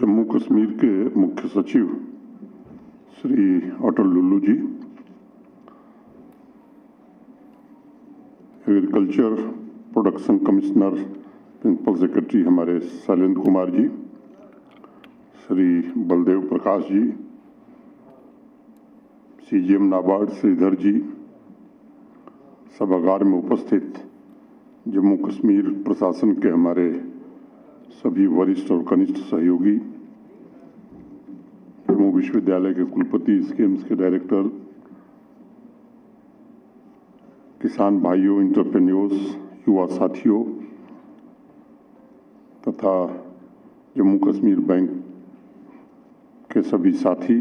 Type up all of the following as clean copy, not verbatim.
जम्मू कश्मीर के मुख्य सचिव Shri Atal Lullu ji, agriculture production commissioner principal secretary हमारे शैलेंद्र कुमार जी, श्री बलदेव प्रकाश जी, सीजीएम नाबार्ड श्रीधर जी, सभागार में उपस्थित जम्मू कश्मीर प्रशासन के हमारे सभी वरिष्ठ और कनिष्ठ सहयोगी, जम्मू विश्वविद्यालय के कुलपति, स्कीम्स के डायरेक्टर, किसान भाइयों, एंटरप्रेन्योर्स, युवा साथियों तथा जम्मू कश्मीर बैंक के सभी साथी,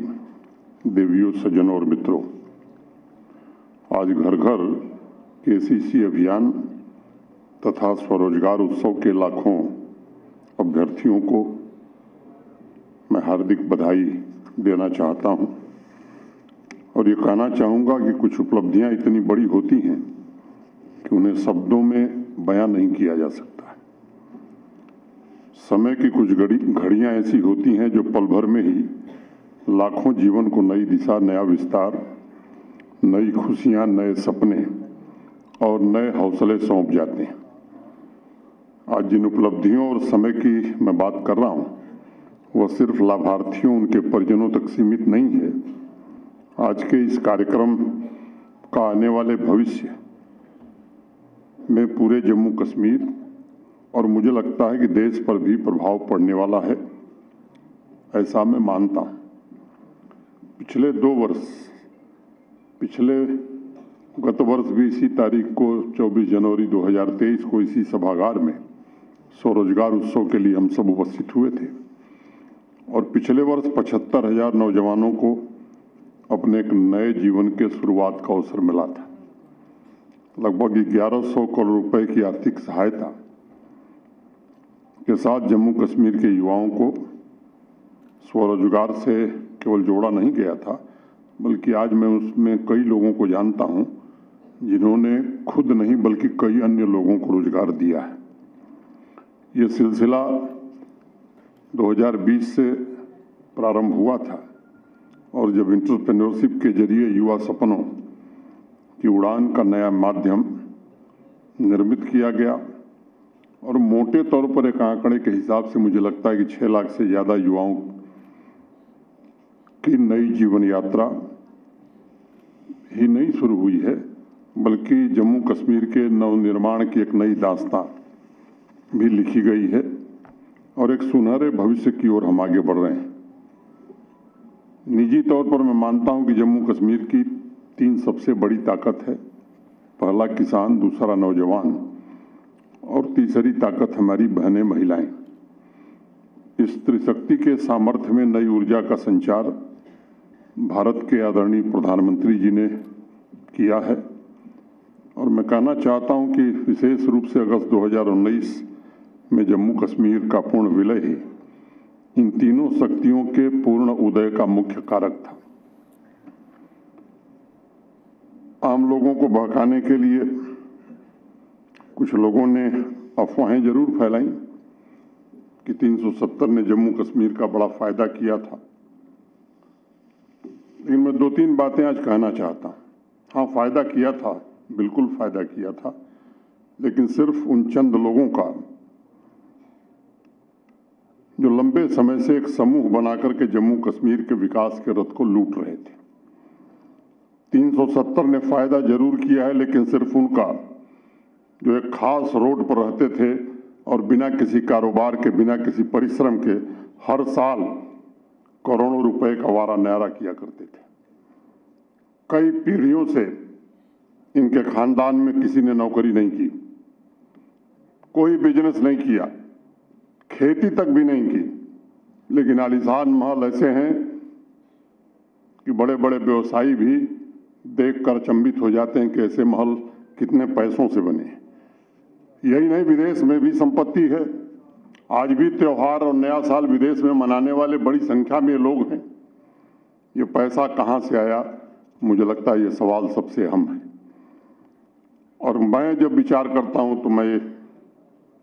देवियों, सज्जनों और मित्रों, आज घर घर केसीसी अभियान तथा स्वरोजगार उत्सव के लाखों अभ्यर्थियों को मैं हार्दिक बधाई देना चाहता हूं और ये कहना चाहूँगा कि कुछ उपलब्धियां इतनी बड़ी होती हैं कि उन्हें शब्दों में बयां नहीं किया जा सकता है। समय की कुछ घड़ियां ऐसी होती हैं जो पल भर में ही लाखों जीवन को नई दिशा, नया विस्तार, नई खुशियां, नए सपने और नए हौसले सौंप जाते हैं। आज जिन उपलब्धियों और समय की मैं बात कर रहा हूं, वह सिर्फ लाभार्थियों, उनके परिजनों तक सीमित नहीं है। आज के इस कार्यक्रम का आने वाले भविष्य में पूरे जम्मू कश्मीर और मुझे लगता है कि देश पर भी प्रभाव पड़ने वाला है, ऐसा मैं मानता हूं। पिछले 2 वर्ष, गत वर्ष भी इसी तारीख को 24 जनवरी 2023 को इसी सभागार में स्वरोजगार उत्सव के लिए हम सब उपस्थित हुए थे और पिछले वर्ष 75,000 नौजवानों को अपने एक नए जीवन के शुरुआत का अवसर मिला था। लगभग 1100 करोड़ रुपए की आर्थिक सहायता के साथ जम्मू कश्मीर के युवाओं को स्वरोजगार से केवल जोड़ा नहीं गया था, बल्कि आज मैं उसमें कई लोगों को जानता हूं जिन्होंने खुद नहीं बल्कि कई अन्य लोगों को रोजगार दिया है। ये सिलसिला 2020 से प्रारंभ हुआ था और जब एंटरप्रेन्योरशिप के जरिए युवा सपनों की उड़ान का नया माध्यम निर्मित किया गया और मोटे तौर पर एक आंकड़े के हिसाब से मुझे लगता है कि 6 लाख से ज़्यादा युवाओं की नई जीवन यात्रा ही नहीं शुरू हुई है, बल्कि जम्मू कश्मीर के नवनिर्माण की एक नई दास्तां भी लिखी गई है और एक सुनहरे भविष्य की ओर हम आगे बढ़ रहे हैं। निजी तौर पर मैं मानता हूं कि जम्मू कश्मीर की 3 सबसे बड़ी ताकत है। पहला किसान, दूसरा नौजवान और तीसरी ताकत हमारी बहनें, महिलाएं। इस त्रिशक्ति के सामर्थ्य में नई ऊर्जा का संचार भारत के आदरणीय प्रधानमंत्री जी ने किया है और मैं कहना चाहता हूं कि विशेष रूप से अगस्त 2019 में जम्मू कश्मीर का पूर्ण विलय ही इन तीनों शक्तियों के पूर्ण उदय का मुख्य कारक था। आम लोगों को बहकाने के लिए कुछ लोगों ने अफवाहें जरूर फैलाई कि 370 ने जम्मू कश्मीर का बड़ा फायदा किया था, लेकिन मैं 2-3 बातें आज कहना चाहता हूं। हाँ, फायदा किया था, बिल्कुल फायदा किया था, लेकिन सिर्फ उन चंद लोगों का जो लंबे समय से एक समूह बनाकर के जम्मू कश्मीर के विकास के रथ को लूट रहे थे। 370 ने फायदा जरूर किया है, लेकिन सिर्फ उनका जो एक खास रोड पर रहते थे और बिना किसी कारोबार के, बिना किसी परिश्रम के हर साल करोड़ों रुपए का वारा न्यारा किया करते थे। कई पीढ़ियों से इनके खानदान में किसी ने नौकरी नहीं की, कोई बिजनेस नहीं किया, खेती तक भी नहीं की, लेकिन आलीशान महल ऐसे हैं कि बड़े बड़े व्यवसायी भी देखकर अचंभित हो जाते हैं कि ऐसे महल कितने पैसों से बने। यही नहीं, विदेश में भी संपत्ति है। आज भी त्योहार और नया साल विदेश में मनाने वाले बड़ी संख्या में लोग हैं। ये पैसा कहाँ से आया, मुझे लगता है ये सवाल सबसे अहम है। और मैं जब विचार करता हूँ तो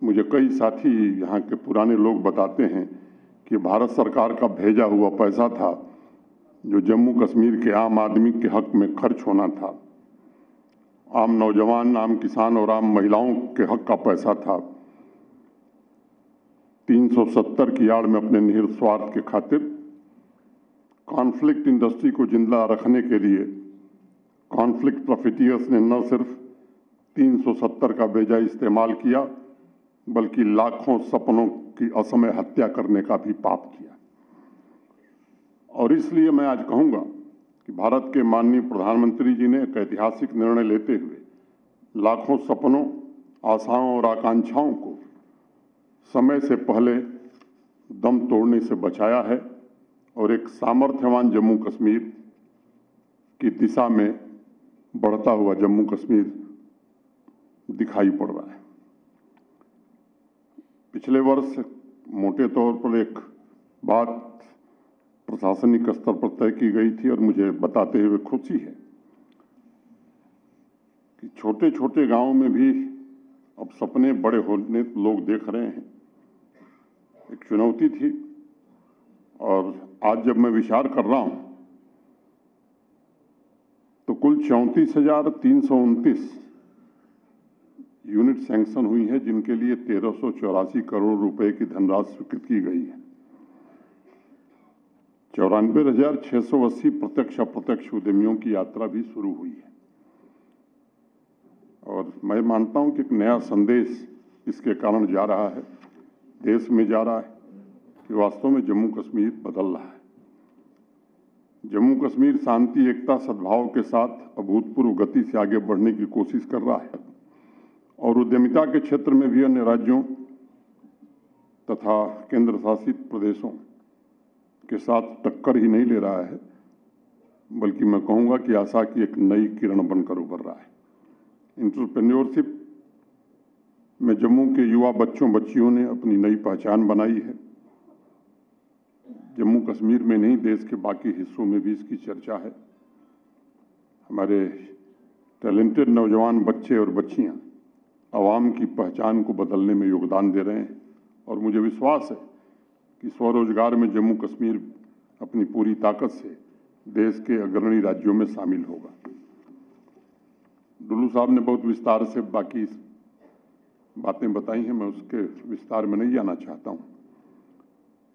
मुझे कई साथी यहाँ के पुराने लोग बताते हैं कि भारत सरकार का भेजा हुआ पैसा था जो जम्मू कश्मीर के आम आदमी के हक में खर्च होना था, आम नौजवान, आम किसान और आम महिलाओं के हक का पैसा था, 370 की आड़ में अपने निहित स्वार्थ के खातिर कॉन्फ्लिक्ट इंडस्ट्री को जिंदा रखने के लिए कॉन्फ्लिक्ट प्रॉफिटियर्स ने न सिर्फ 370 का बेजा इस्तेमाल किया बल्कि लाखों सपनों की असमय हत्या करने का भी पाप किया। और इसलिए मैं आज कहूंगा कि भारत के माननीय प्रधानमंत्री जी ने एक ऐतिहासिक निर्णय लेते हुए लाखों सपनों, आशाओं और आकांक्षाओं को समय से पहले दम तोड़ने से बचाया है और एक सामर्थ्यवान जम्मू कश्मीर की दिशा में बढ़ता हुआ जम्मू कश्मीर दिखाई पड़ रहा है। पिछले वर्ष मोटे तौर पर एक बात प्रशासनिक स्तर पर तय की गई थी और मुझे बताते हुए खुशी है कि छोटे छोटे गांवों में भी अब सपने बड़े होने लोग देख रहे हैं। एक चुनौती थी और आज जब मैं विचार कर रहा हूं तो कुल 34,329 यूनिट सैंक्शन हुई है, जिनके लिए 1384 करोड़ रुपए की धनराशि स्वीकृत की गई है। 94,680 प्रत्यक्ष अप्रत्यक्ष उद्यमियों की यात्रा भी शुरू हुई है और मैं मानता हूं कि एक नया संदेश इसके कारण जा रहा है, देश में जा रहा है कि वास्तव में जम्मू कश्मीर बदल रहा है। जम्मू कश्मीर शांति, एकता, सद्भाव के साथ अभूतपूर्व गति से आगे बढ़ने की कोशिश कर रहा है और उद्यमिता के क्षेत्र में भी अन्य राज्यों तथा केंद्र शासित प्रदेशों के साथ टक्कर ही नहीं ले रहा है, बल्कि मैं कहूँगा कि आशा की एक नई किरण बनकर उभर रहा है। एंटरप्रेन्योरशिप में जम्मू के युवा बच्चों बच्चियों ने अपनी नई पहचान बनाई है। जम्मू कश्मीर में नहीं, देश के बाकी हिस्सों में भी इसकी चर्चा है। हमारे टैलेंटेड नौजवान बच्चे और बच्चियां आवाम की पहचान को बदलने में योगदान दे रहे हैं और मुझे विश्वास है कि स्वरोजगार में जम्मू कश्मीर अपनी पूरी ताकत से देश के अग्रणी राज्यों में शामिल होगा। डुल्लू साहब ने बहुत विस्तार से बाकी बातें बताई हैं, मैं उसके विस्तार में नहीं जाना चाहता हूं।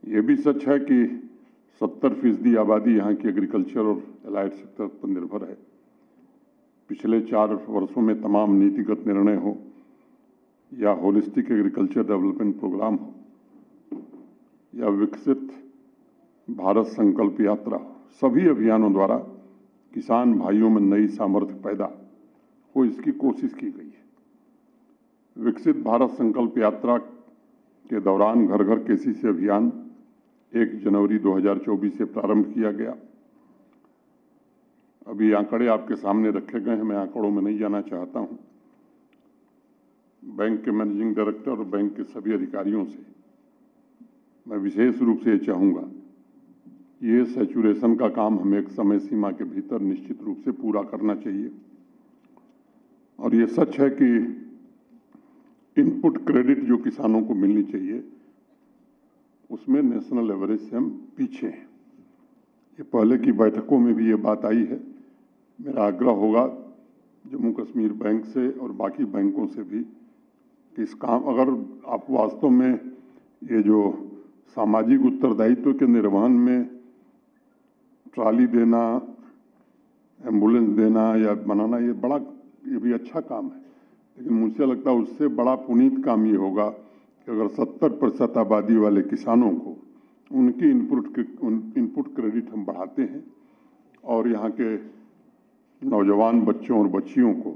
ये भी सच है कि 70% आबादी यहाँ की एग्रीकल्चर और एलाइड सेक्टर पर निर्भर है। पिछले 4 वर्षों में तमाम नीतिगत निर्णय हो या होलिस्टिक एग्रीकल्चर डेवलपमेंट प्रोग्राम हो या विकसित भारत संकल्प यात्रा, सभी अभियानों द्वारा किसान भाइयों में नई सामर्थ्य पैदा हो, इसकी कोशिश की गई है। विकसित भारत संकल्प यात्रा के दौरान घर घर केसीसी अभियान 1 जनवरी 2024 से प्रारंभ किया गया। अभी आंकड़े आपके सामने रखे गए हैं, मैं आंकड़ों में नहीं जाना चाहता हूं। बैंक के मैनेजिंग डायरेक्टर और बैंक के सभी अधिकारियों से मैं विशेष रूप से ये चाहूँगा, ये सैचुरेशन का काम हमें एक समय सीमा के भीतर निश्चित रूप से पूरा करना चाहिए। और ये सच है कि इनपुट क्रेडिट जो किसानों को मिलनी चाहिए उसमें नेशनल एवरेज से हम पीछे हैं। ये पहले की बैठकों में भी ये बात आई है। मेरा आग्रह होगा जम्मू कश्मीर बैंक से और बाकी बैंकों से भी कि इस काम, अगर आप वास्तव में ये जो सामाजिक उत्तरदायित्व के निर्वहन में ट्राली देना, एम्बुलेंस देना या बनाना, ये भी अच्छा काम है, लेकिन मुझे लगता है उससे बड़ा पुनीत काम ये होगा कि अगर 70% आबादी वाले किसानों को उनकी इनपुट क्रेडिट हम बढ़ाते हैं और यहाँ के नौजवान बच्चों और बच्चियों को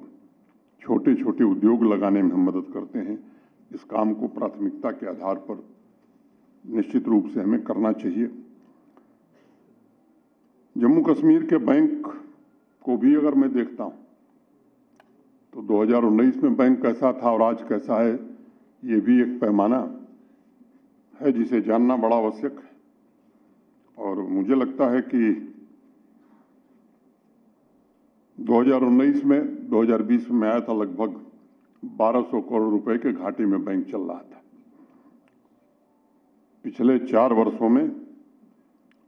छोटे छोटे उद्योग लगाने में हम मदद करते हैं। इस काम को प्राथमिकता के आधार पर निश्चित रूप से हमें करना चाहिए। जम्मू कश्मीर के बैंक को भी अगर मैं देखता हूँ तो 2019 में बैंक कैसा था और आज कैसा है, ये भी एक पैमाना है जिसे जानना बड़ा आवश्यक है। और मुझे लगता है कि 2019 में 2020 में आया था लगभग 1200 करोड़ रुपए के घाटे में बैंक चल रहा था। पिछले 4 वर्षों में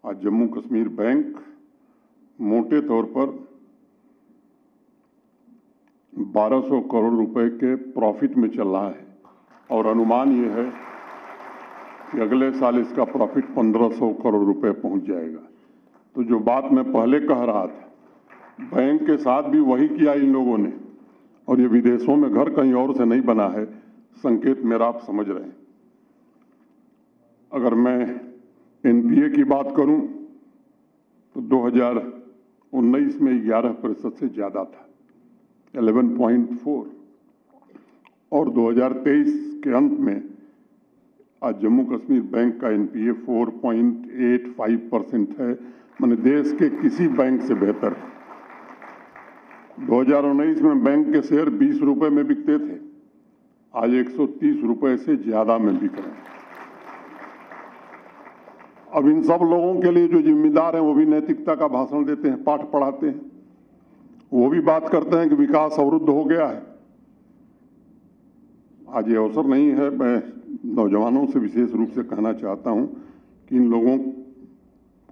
आज जम्मू कश्मीर बैंक मोटे तौर पर 1200 करोड़ रुपए के प्रॉफिट में चल रहा है और अनुमान ये है कि अगले साल इसका प्रॉफिट 1500 करोड़ रुपए पहुंच जाएगा। तो जो बात मैं पहले कह रहा था, बैंक के साथ भी वही किया इन लोगों ने, और ये विदेशों में घर कहीं और से नहीं बना है, संकेत मेरा आप समझ रहे हैं। अगर मैं एनपीए की बात करूं तो 2019 में 11% से ज़्यादा था, 11.4, और 2023 के अंत में आज जम्मू कश्मीर बैंक का एनपीए 4.85% है, माने देश के किसी बैंक से बेहतर है। 2019 में बैंक के शेयर 20 रुपए में बिकते थे, आज 130 रुपए से ज़्यादा में बिक रहे हैं। अब इन सब लोगों के लिए जो जिम्मेदार हैं वो भी नैतिकता का भाषण देते हैं, पाठ पढ़ाते हैं, वो भी बात करते हैं कि विकास अवरुद्ध हो गया है। आज ये अवसर नहीं है, मैं नौजवानों से विशेष रूप से कहना चाहता हूं कि इन लोगों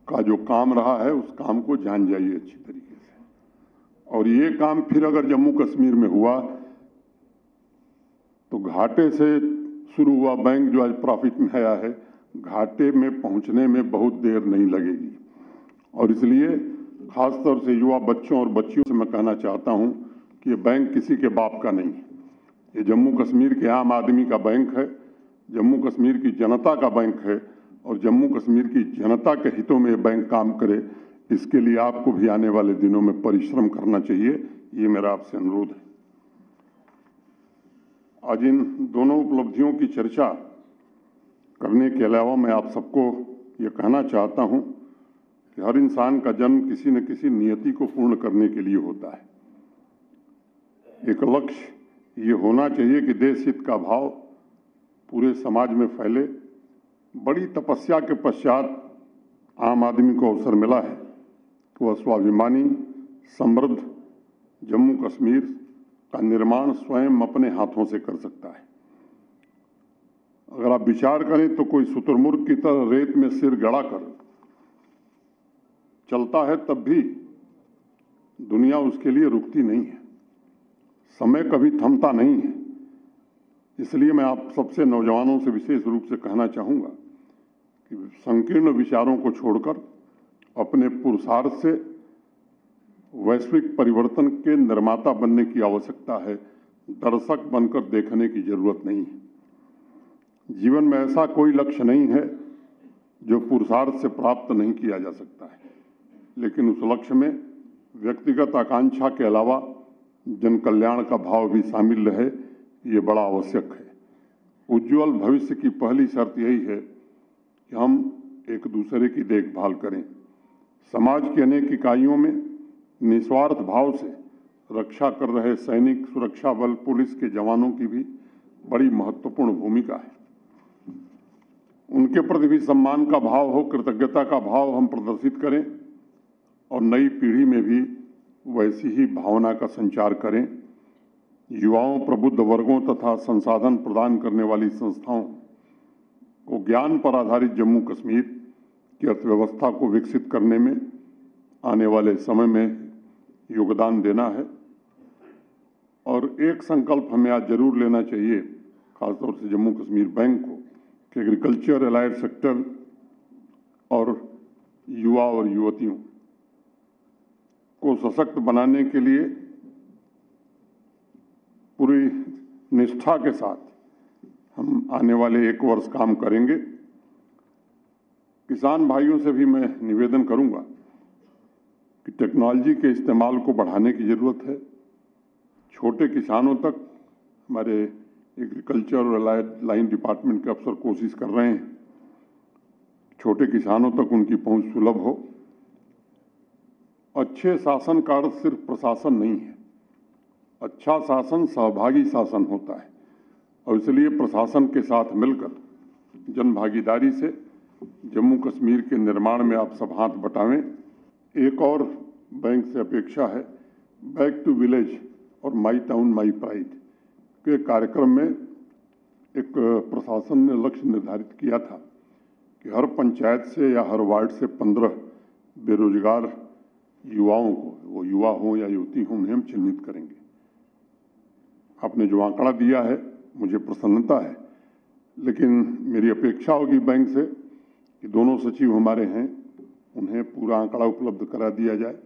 का जो काम रहा है उस काम को जान जाइए अच्छी तरीके से। और ये काम फिर अगर जम्मू कश्मीर में हुआ तो घाटे से शुरू हुआ बैंक जो आज प्रॉफिट में आया है, घाटे में पहुंचने में बहुत देर नहीं लगेगी। और इसलिए खासतौर से युवा बच्चों और बच्चियों से मैं कहना चाहता हूं कि ये बैंक किसी के बाप का नहीं है, ये जम्मू कश्मीर के आम आदमी का बैंक है, जम्मू कश्मीर की जनता का बैंक है, और जम्मू कश्मीर की जनता के हितों में बैंक काम करे, इसके लिए आपको भी आने वाले दिनों में परिश्रम करना चाहिए। ये मेरा आपसे अनुरोध है। आज इन दोनों उपलब्धियों की चर्चा करने के अलावा मैं आप सबको ये कहना चाहता हूं कि हर इंसान का जन्म किसी न किसी नियति को पूर्ण करने के लिए होता है। एक लक्ष्य ये होना चाहिए कि देश हित का भाव पूरे समाज में फैले। बड़ी तपस्या के पश्चात आम आदमी को अवसर मिला है कि वह स्वाभिमानी समृद्ध जम्मू कश्मीर का निर्माण स्वयं अपने हाथों से कर सकता है। अगर आप विचार करें तो कोई शुतुरमुर्ग की तरह रेत में सिर गड़ाकर चलता है, तब भी दुनिया उसके लिए रुकती नहीं है, समय कभी थमता नहीं है। इसलिए मैं आप सबसे नौजवानों से विशेष रूप से कहना चाहूँगा कि संकीर्ण विचारों को छोड़कर अपने पुरुषार्थ से वैश्विक परिवर्तन के निर्माता बनने की आवश्यकता है, दर्शक बनकर देखने की जरूरत नहीं है। जीवन में ऐसा कोई लक्ष्य नहीं है जो पुरुषार्थ से प्राप्त नहीं किया जा सकता है, लेकिन उस लक्ष्य में व्यक्तिगत आकांक्षा के अलावा जन कल्याण का भाव भी शामिल रहे, ये बड़ा आवश्यक है। उज्ज्वल भविष्य की पहली शर्त यही है कि हम एक दूसरे की देखभाल करें। समाज की अनेक इकाइयों में निस्वार्थ भाव से रक्षा कर रहे सैनिक, सुरक्षा बल, पुलिस के जवानों की भी बड़ी महत्वपूर्ण भूमिका है। उनके प्रति भी सम्मान का भाव हो, कृतज्ञता का भाव हम प्रदर्शित करें और नई पीढ़ी में भी वैसी ही भावना का संचार करें। युवाओं, प्रबुद्ध वर्गों तथा संसाधन प्रदान करने वाली संस्थाओं को ज्ञान पर आधारित जम्मू कश्मीर की अर्थव्यवस्था को विकसित करने में आने वाले समय में योगदान देना है। और एक संकल्प हमें आज जरूर लेना चाहिए, खासतौर से जम्मू कश्मीर बैंक को, कि एग्रीकल्चर, एलाइड सेक्टर और युवा और युवतियों को सशक्त बनाने के लिए पूरी निष्ठा के साथ हम आने वाले 1 वर्ष काम करेंगे। किसान भाइयों से भी मैं निवेदन करूंगा कि टेक्नोलॉजी के इस्तेमाल को बढ़ाने की ज़रूरत है। छोटे किसानों तक हमारे एग्रीकल्चर और एलाइड लाइन डिपार्टमेंट के अफसर कोशिश कर रहे हैं, छोटे किसानों तक उनकी पहुंच सुलभ हो। अच्छे शासन का अर्थ सिर्फ प्रशासन नहीं है, अच्छा शासन सहभागी शासन होता है, और इसलिए प्रशासन के साथ मिलकर जन भागीदारी से जम्मू कश्मीर के निर्माण में आप सब हाथ बटावें। एक और बैंक से अपेक्षा है, बैक टू विलेज और माई टाउन माई प्राइड के कार्यक्रम में एक प्रशासन ने लक्ष्य निर्धारित किया था कि हर पंचायत से या हर वार्ड से 15 बेरोजगार युवाओं को, वो युवा हों या युवती हों, उन्हें हम चिन्हित करेंगे। आपने जो आंकड़ा दिया है मुझे प्रसन्नता है, लेकिन मेरी अपेक्षा होगी बैंक से कि दोनों सचिव हमारे हैं, उन्हें पूरा आंकड़ा उपलब्ध करा दिया जाए।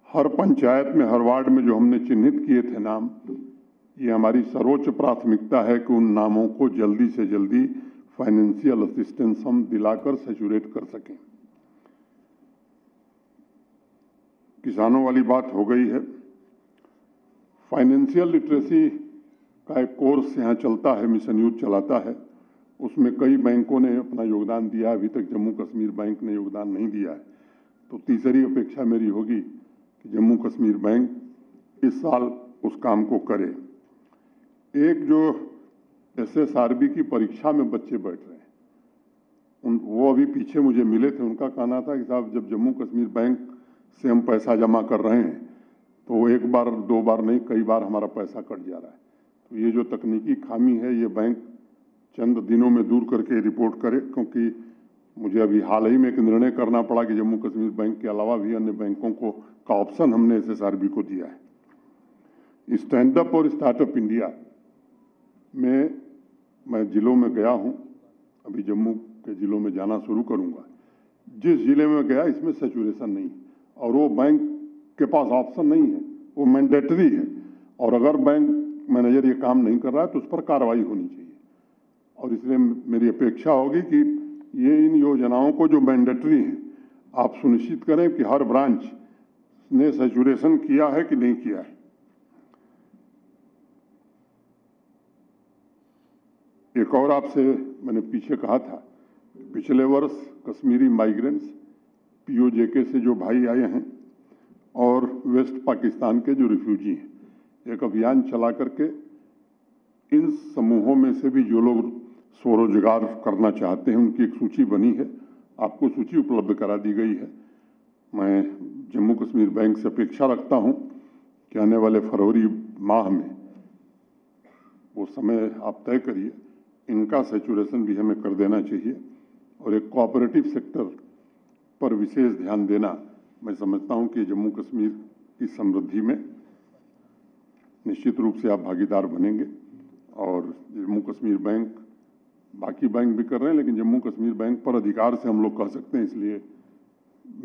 हर पंचायत में, हर वार्ड में जो हमने चिन्हित किए थे नाम, ये हमारी सर्वोच्च प्राथमिकता है कि उन नामों को जल्दी से जल्दी फाइनेंशियल असिस्टेंस हम दिलाकर सैचुरेट कर सकें। किसानों वाली बात हो गई है। फाइनेंशियल लिटरेसी का एक कोर्स यहाँ चलता है, मिशन यूथ चलाता है, उसमें कई बैंकों ने अपना योगदान दिया है। अभी तक जम्मू कश्मीर बैंक ने योगदान नहीं दिया है, तो तीसरी अपेक्षा मेरी होगी कि जम्मू कश्मीर बैंक इस साल उस काम को करे। एक जो SSRB की परीक्षा में बच्चे बैठ रहे हैं, वो अभी पीछे मुझे मिले थे, उनका कहना था कि साहब जब जम्मू कश्मीर बैंक से हम पैसा जमा कर रहे हैं तो एक बार दो बार नहीं, कई बार हमारा पैसा कट जा रहा है। तो ये जो तकनीकी खामी है, ये बैंक चंद दिनों में दूर करके रिपोर्ट करे, क्योंकि मुझे अभी हाल ही में एक निर्णय करना पड़ा कि जम्मू कश्मीर बैंक के अलावा भी अन्य बैंकों को का ऑप्शन हमने SSRB को दिया है। स्टैंड अप और स्टार्टअप इंडिया में मैं जिलों में गया हूं, अभी जम्मू के जिलों में जाना शुरू करूंगा। जिस जिले में गया इसमें सैचुरेशन नहीं है और वो बैंक के पास ऑप्शन नहीं है, वो मैंडेटरी है, और अगर बैंक मैनेजर ये काम नहीं कर रहा है तो उस पर कार्रवाई होनी चाहिए। और इसलिए मेरी अपेक्षा होगी कि ये इन योजनाओं को जो मैंडेटरी हैं, आप सुनिश्चित करें कि हर ब्रांच ने सैचुरेशन किया है कि नहीं किया है। एक और आपसे मैंने पीछे कहा था, पिछले वर्ष कश्मीरी माइग्रेंट्स POJK से जो भाई आए हैं और वेस्ट पाकिस्तान के जो रिफ्यूजी हैं, एक अभियान चला करके इन समूहों में से भी जो लोग स्वरोजगार करना चाहते हैं उनकी एक सूची बनी है, आपको सूची उपलब्ध करा दी गई है। मैं जम्मू कश्मीर बैंक से अपेक्षा रखता हूं कि आने वाले फरवरी माह में वो समय आप तय करिए, इनका सैचुरेशन भी हमें कर देना चाहिए। और एक कोऑपरेटिव सेक्टर पर विशेष ध्यान देना, मैं समझता हूं कि जम्मू कश्मीर की समृद्धि में निश्चित रूप से आप भागीदार बनेंगे। और जम्मू कश्मीर बैंक, बाकी बैंक भी कर रहे हैं, लेकिन जम्मू कश्मीर बैंक पर अधिकार से हम लोग कह सकते हैं। इसलिए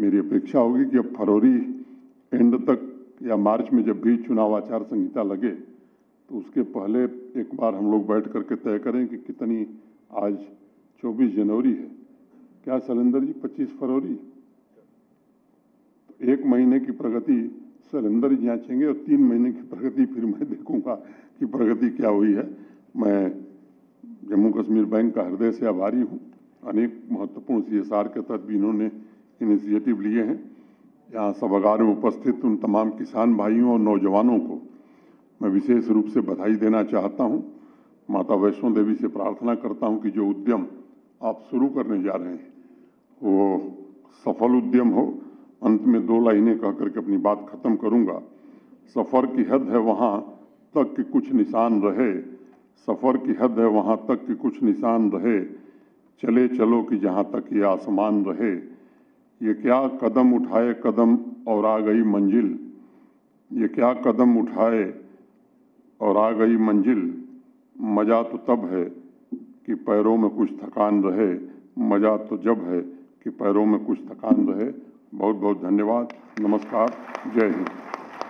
मेरी अपेक्षा होगी कि अब फरवरी एंड तक या मार्च में जब भी चुनाव आचार संहिता लगे तो उसके पहले एक बार हम लोग बैठ करके तय करें कि कितनी, आज 24 जनवरी है, क्या शैलेंद्र जी 25 फरवरी, तो एक महीने की प्रगति शैलेंद्र जी जांचेंगे और 3 महीने की प्रगति फिर मैं देखूंगा कि प्रगति क्या हुई है। मैं जम्मू कश्मीर बैंक का हृदय से आभारी हूं। अनेक महत्वपूर्ण CSR के तहत भी इन्होंने इनिशिएटिव लिए हैं। यहाँ सभागार में उपस्थित उन तमाम किसान भाइयों और नौजवानों को मैं विशेष रूप से बधाई देना चाहता हूं। माता वैष्णो देवी से प्रार्थना करता हूं कि जो उद्यम आप शुरू करने जा रहे हैं वो सफल उद्यम हो। अंत में 2 लाइनें कह करके अपनी बात खत्म करूंगा। सफ़र की हद है वहाँ तक कि कुछ निशान रहे, सफ़र की हद है वहाँ तक कि कुछ निशान रहे, चले चलो कि जहाँ तक ये आसमान रहे। ये क्या कदम उठाए कदम और आ गई मंजिल, ये क्या कदम उठाए और आ गई मंजिल। मज़ा तो तब है कि पैरों में कुछ थकान रहे, मज़ा तो जब है कि पैरों में कुछ थकान रहे। बहुत बहुत धन्यवाद। नमस्कार। जय हिंद।